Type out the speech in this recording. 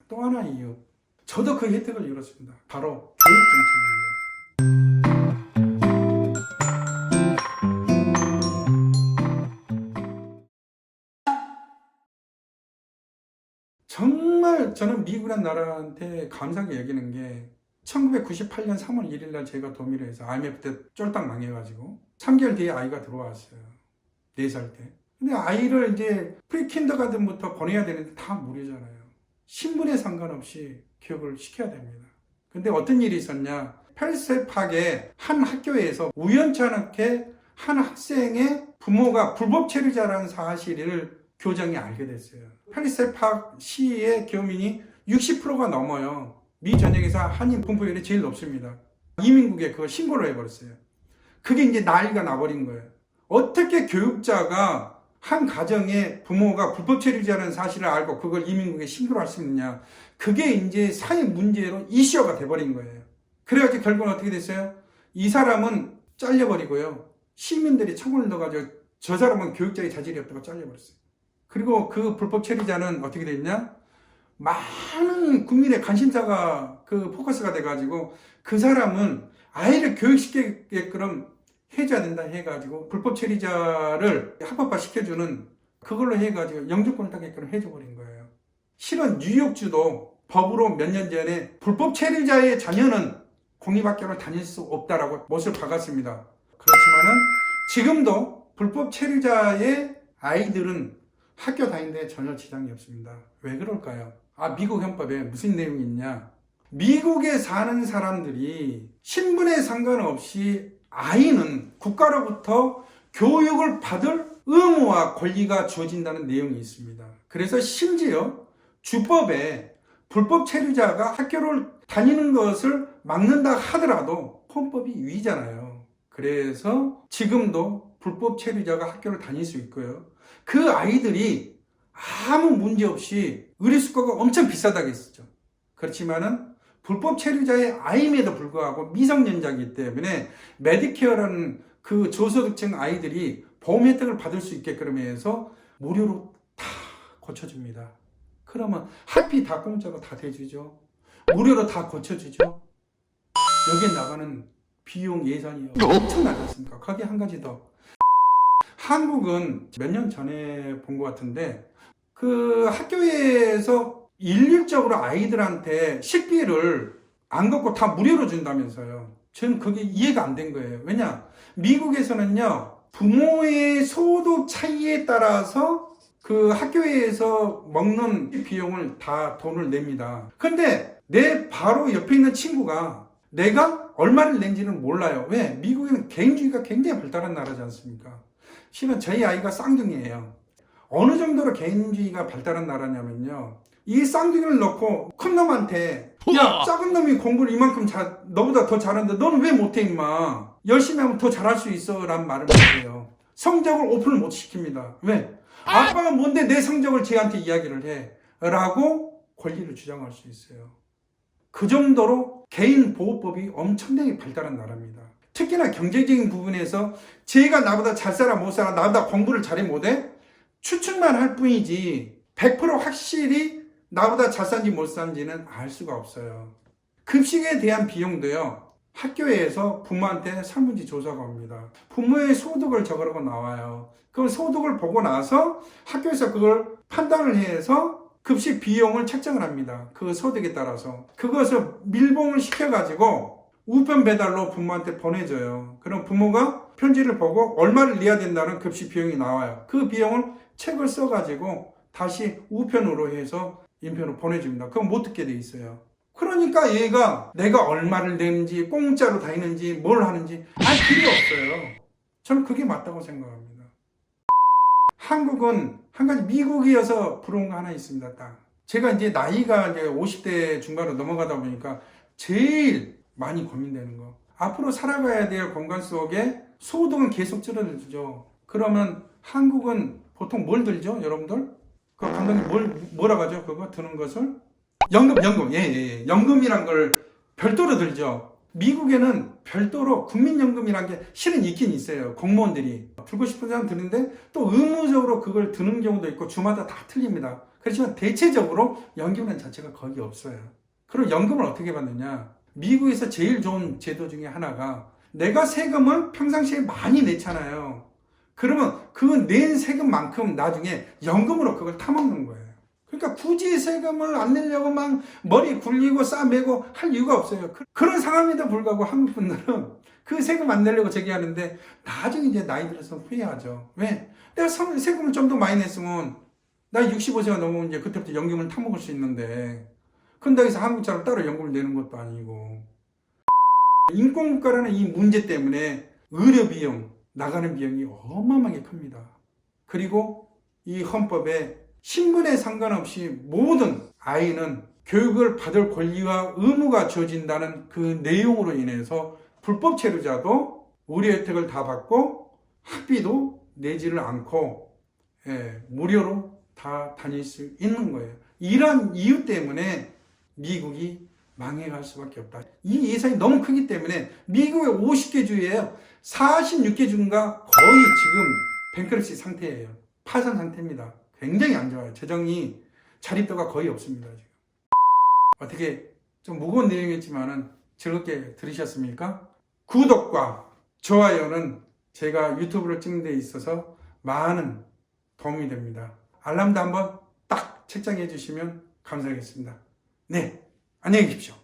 또 하나 이유. 저도 그 혜택을 이뤘습니다. 바로 교육 정책입니다. 정말 저는 미국이라는 나라한테 감사하게 여기는 게 1998년 3월 1일 날 제가 도미를 해서 IMF 때 쫄딱 망해가지고 3개월 뒤에 아이가 들어왔어요. 4살 때. 근데 아이를 이제 프리킨더가든부터 보내야 되는데 다 무료잖아요. 신분에 상관없이 교육을 시켜야 됩니다. 근데 어떤 일이 있었냐? 펠스팍의 한 학교에서 우연찮게 한 학생의 부모가 불법 체류자라는 사실을 교장이 알게 됐어요. 펠스팍 시의 교민이 60%가 넘어요. 미 전역에서 한인 분포율이 제일 높습니다. 이민국에 그걸 신고를 해버렸어요. 그게 이제 난리가 나버린 거예요. 어떻게 교육자가 한 가정의 부모가 불법 체류자라는 사실을 알고 그걸 이민국에 신고를 할 수 있느냐. 그게 이제 사회 문제로 이슈가 돼버린 거예요. 그래가지고 결국은 어떻게 됐어요? 이 사람은 잘려버리고요. 시민들이 청원을 넣어가지고 저 사람은 교육자의 자질이 없다고 잘려버렸어요. 그리고 그 불법 체류자는 어떻게 됐냐? 많은 국민의 관심사가 그 포커스가 돼가지고 그 사람은 아이를 교육시키게끔 해줘야 된다 해가지고 불법 체류자를 합법화 시켜주는 그걸로 해가지고 영주권을 따게끔 해줘버린 거예요. 실은 뉴욕주도 법으로 몇 년 전에 불법 체류자의 자녀는 공립학교를 다닐 수 없다라고 못을 박았습니다. 그렇지만은 지금도 불법 체류자의 아이들은 학교 다니는데 전혀 지장이 없습니다. 왜 그럴까요? 미국 헌법에 무슨 내용이 있냐? 미국에 사는 사람들이 신분에 상관없이 아이는 국가로부터 교육을 받을 의무와 권리가 주어진다는 내용이 있습니다. 그래서 심지어 주법에 불법 체류자가 학교를 다니는 것을 막는다 하더라도 헌법이 위잖아요. 그래서 지금도 불법 체류자가 학교를 다닐 수 있고요. 그 아이들이 아무 문제 없이 의료수가가 엄청 비싸다고 했었죠. 그렇지만은 불법 체류자의 아임에도 불구하고 미성년자이기 때문에 메디케어라는 그 저소득층 아이들이 보험 혜택을 받을 수 있게끔 해서 무료로 다 고쳐줍니다. 그러면 학비 다 공짜로 다 대주죠. 무료로 다 고쳐주죠. 여기에 나가는 비용 예산이 엄청나지 않습니까? 거기 한 가지 더. 한국은 몇 년 전에 본 것 같은데 그 학교에서 일률적으로 아이들한테 식비를 안 걷고 다 무료로 준다면서요. 저는 그게 이해가 안 된 거예요. 왜냐? 미국에서는요, 부모의 소득 차이에 따라서 그 학교에서 먹는 비용을 다 돈을 냅니다. 근데 내 바로 옆에 있는 친구가 내가 얼마를 낸지는 몰라요. 왜? 미국에는 개인주의가 굉장히 발달한 나라지 않습니까? 실은 저희 아이가 쌍둥이에요. 어느 정도로 개인주의가 발달한 나라냐면요. 이 쌍둥이를 넣고 큰 놈한테 야, 작은 놈이 공부를 이만큼 너보다 더 잘하는데 너는 왜 못해 임마. 열심히 하면 더 잘할 수 있어 라는 말을 못해요. 성적을 오픈을 못 시킵니다. 왜? 아빠가 뭔데 내 성적을 쟤한테 이야기를 해 라고 권리를 주장할 수 있어요. 그 정도로 개인보호법이 엄청나게 발달한 나라입니다. 특히나 경제적인 부분에서 쟤가 나보다 잘 살아 못 살아 나보다 공부를 잘해 못해? 추측만 할 뿐이지 100% 확실히 나보다 잘 사는지 못 사는지는 알 수가 없어요. 급식에 대한 비용도요. 학교에서 부모한테 설문지 조사가 옵니다. 부모의 소득을 적으라고 나와요. 그럼 소득을 보고 나서 학교에서 그걸 판단을 해서 급식 비용을 책정을 합니다. 그 소득에 따라서. 그것을 밀봉을 시켜가지고 우편 배달로 부모한테 보내줘요. 그럼 부모가 편지를 보고 얼마를 내야 된다는 급식 비용이 나와요. 그 비용을 책을 써가지고 다시 우편으로 해서 인편으로 보내줍니다. 그건 못 듣게 돼 있어요. 그러니까 얘가 내가 얼마를 내는지 공짜로 다니는지 뭘 하는지 알 필요 없어요. 저는 그게 맞다고 생각합니다. 한국은 한 가지 미국이어서 부러운 거 하나 있습니다. 딱. 제가 이제 나이가 이제 50대 중반으로 넘어가다 보니까 제일 많이 고민되는 거. 앞으로 살아가야 될 공간 속에 소득은 계속 줄어들죠. 그러면 한국은 보통 뭘 들죠, 여러분들? 그 감독님 뭐라고 하죠? 그거 드는 것을? 연금. 예. 연금이란 걸 별도로 들죠. 미국에는 별도로 국민연금이란 게 실은 있긴 있어요. 공무원들이. 들고 싶은 사람 드는데 또 의무적으로 그걸 드는 경우도 있고 주마다 다 틀립니다. 그렇지만 대체적으로 연금이라는 자체가 거의 없어요. 그럼 연금을 어떻게 받느냐? 미국에서 제일 좋은 제도 중에 하나가 내가 세금을 평상시에 많이 내잖아요. 그러면 그 낸 세금만큼 나중에 연금으로 그걸 타먹는 거예요. 그러니까 굳이 세금을 안 내려고 막 머리 굴리고 싸매고 할 이유가 없어요. 그런 상황에도 불구하고 한국 분들은 그 세금 안 내려고 저기 하는데 나중에 이제 나이 들어서 후회하죠. 왜? 내가 세금을 좀 더 많이 냈으면 나 65세가 넘으면 이제 그때부터 연금을 타먹을 수 있는데 근데 여기서 한국처럼 따로 연금을 내는 것도 아니고 인건국가라는 이 문제 때문에 의료 비용, 나가는 비용이 어마어마하게 큽니다. 그리고 이 헌법에 신분에 상관없이 모든 아이는 교육을 받을 권리와 의무가 주어진다는 그 내용으로 인해서 불법 체류자도 의료 혜택을 다 받고 학비도 내지를 않고 무료로 다 다닐 수 있는 거예요. 이런 이유 때문에 미국이 망해갈 수밖에 없다. 이 예산이 너무 크기 때문에 미국의 50개 주예요. 46개 주가 거의 지금 뱅크러시 상태예요. 파산 상태입니다. 굉장히 안 좋아요. 재정이 자립도가 거의 없습니다. 지금. 어떻게 좀 무거운 내용이었지만은 즐겁게 들으셨습니까? 구독과 좋아요는 제가 유튜브를 찍는 데 있어서 많은 도움이 됩니다. 알람도 한번 딱 책정해 주시면 감사하겠습니다. 네, 안녕히 계십시오.